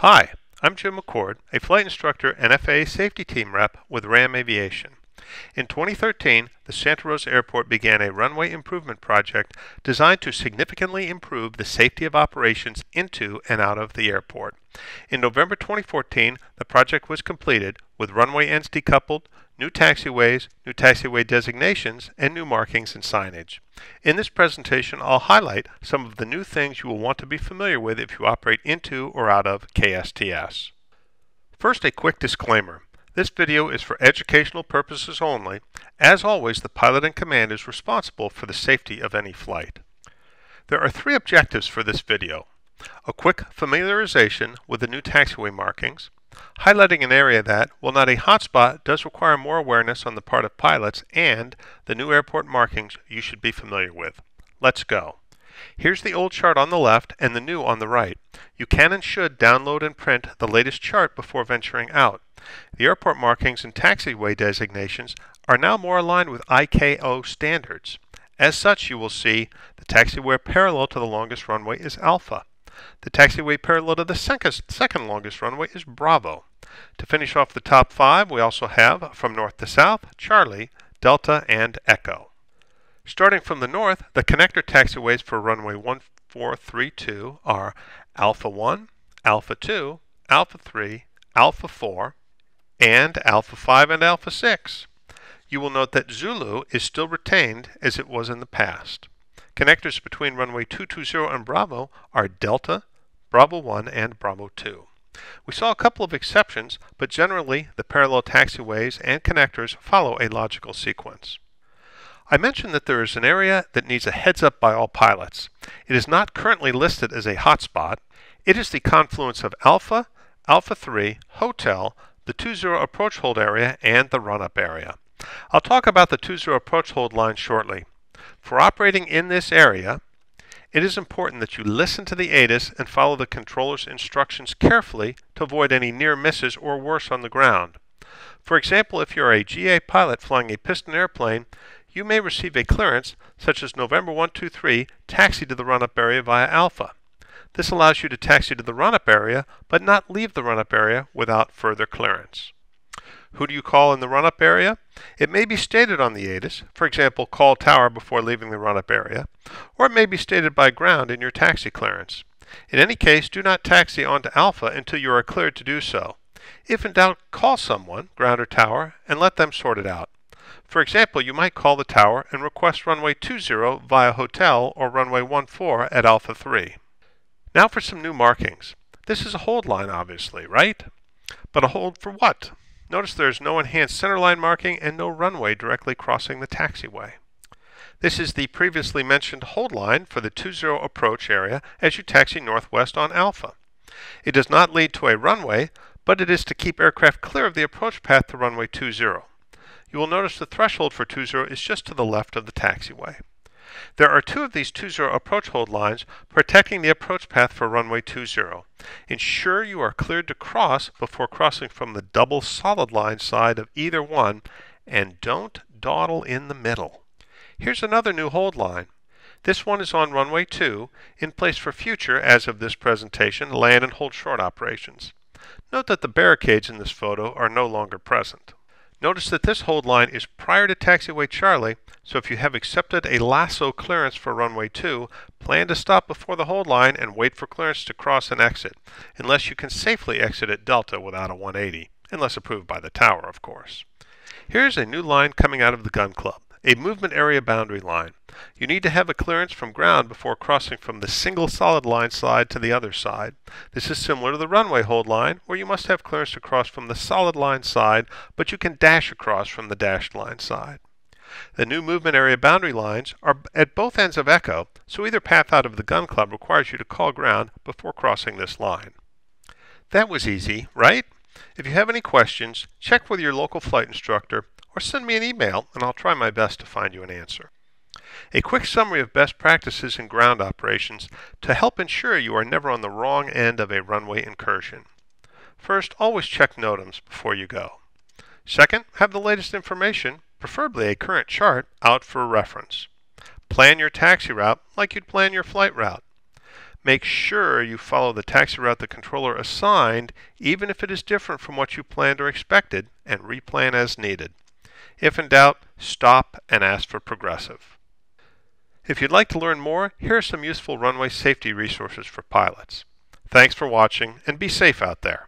Hi, I'm Jim McCord, a flight instructor and FAA safety team rep with RAM Aviation. In 2013, the Santa Rosa Airport began a runway improvement project designed to significantly improve the safety of operations into and out of the airport. In November 2014, the project was completed with runway ends decoupled, new taxiway designations, and new markings and signage. In this presentation, I'll highlight some of the new things you will want to be familiar with if you operate into or out of KSTS. First, a quick disclaimer. This video is for educational purposes only. As always, the pilot in command is responsible for the safety of any flight. There are three objectives for this video. A quick familiarization with the new taxiway markings, highlighting an area that, while not a hotspot, does require more awareness on the part of pilots, and the new airport markings you should be familiar with. Let's go. Here's the old chart on the left and the new on the right. You can and should download and print the latest chart before venturing out. The airport markings and taxiway designations are now more aligned with ICAO standards. As such, you will see the taxiway parallel to the longest runway is Alpha. The taxiway parallel to the second longest runway is Bravo. To finish off the top five, we also have, from north to south, Charlie, Delta, and Echo. Starting from the north, the connector taxiways for runway 1432 are Alpha 1, Alpha 2, Alpha 3, Alpha 4, and Alpha 5 and Alpha 6. You will note that Zulu is still retained as it was in the past. Connectors between runway 220 and Bravo are Delta, Bravo 1, and Bravo 2. We saw a couple of exceptions, but generally the parallel taxiways and connectors follow a logical sequence. I mentioned that there is an area that needs a heads up by all pilots. It is not currently listed as a hotspot. It is the confluence of Alpha, Alpha 3, Hotel, the 20 approach hold area, and the run-up area. I'll talk about the 20 approach hold line shortly. For operating in this area, it is important that you listen to the ATIS and follow the controller's instructions carefully to avoid any near misses or worse on the ground. For example, if you're a GA pilot flying a piston airplane, you may receive a clearance such as November 123, taxi to the run-up area via Alpha. This allows you to taxi to the run-up area, but not leave the run-up area without further clearance. Who do you call in the run-up area? It may be stated on the ATIS, for example, call tower before leaving the run-up area, or it may be stated by ground in your taxi clearance. In any case, do not taxi onto Alpha until you are cleared to do so. If in doubt, call someone, ground or tower, and let them sort it out. For example, you might call the tower and request runway 20 via Hotel or runway 14 at Alpha 3. Now for some new markings. This is a hold line, obviously, right? But a hold for what? Notice there is no enhanced centerline marking and no runway directly crossing the taxiway. This is the previously mentioned hold line for the 20 approach area as you taxi northwest on Alpha. It does not lead to a runway, but it is to keep aircraft clear of the approach path to runway 20. You will notice the threshold for 20 is just to the left of the taxiway. There are two of these 20 approach hold lines protecting the approach path for runway 20. Ensure you are cleared to cross before crossing from the double solid line side of either one, and don't dawdle in the middle. Here's another new hold line. This one is on runway 2, in place for future, as of this presentation, land and hold short operations. Note that the barricades in this photo are no longer present. Notice that this hold line is prior to taxiway Charlie, so if you have accepted a lasso clearance for runway 2, plan to stop before the hold line and wait for clearance to cross and exit, unless you can safely exit at Delta without a 180, unless approved by the tower, of course. Here's a new line coming out of the gun club, a movement area boundary line. You need to have a clearance from ground before crossing from the single solid line side to the other side. This is similar to the runway hold line, where you must have clearance to cross from the solid line side, but you can dash across from the dashed line side. The new movement area boundary lines are at both ends of Echo, so either path out of the gun club requires you to call ground before crossing this line. That was easy, right? If you have any questions, check with your local flight instructor or send me an email and I'll try my best to find you an answer. A quick summary of best practices in ground operations to help ensure you are never on the wrong end of a runway incursion. First, always check NOTAMs before you go. Second, have the latest information, preferably a current chart, out for reference. Plan your taxi route like you'd plan your flight route. Make sure you follow the taxi route the controller assigned, even if it is different from what you planned or expected, and replan as needed. If in doubt, stop and ask for Progressive. If you'd like to learn more, here are some useful runway safety resources for pilots. Thanks for watching, and be safe out there.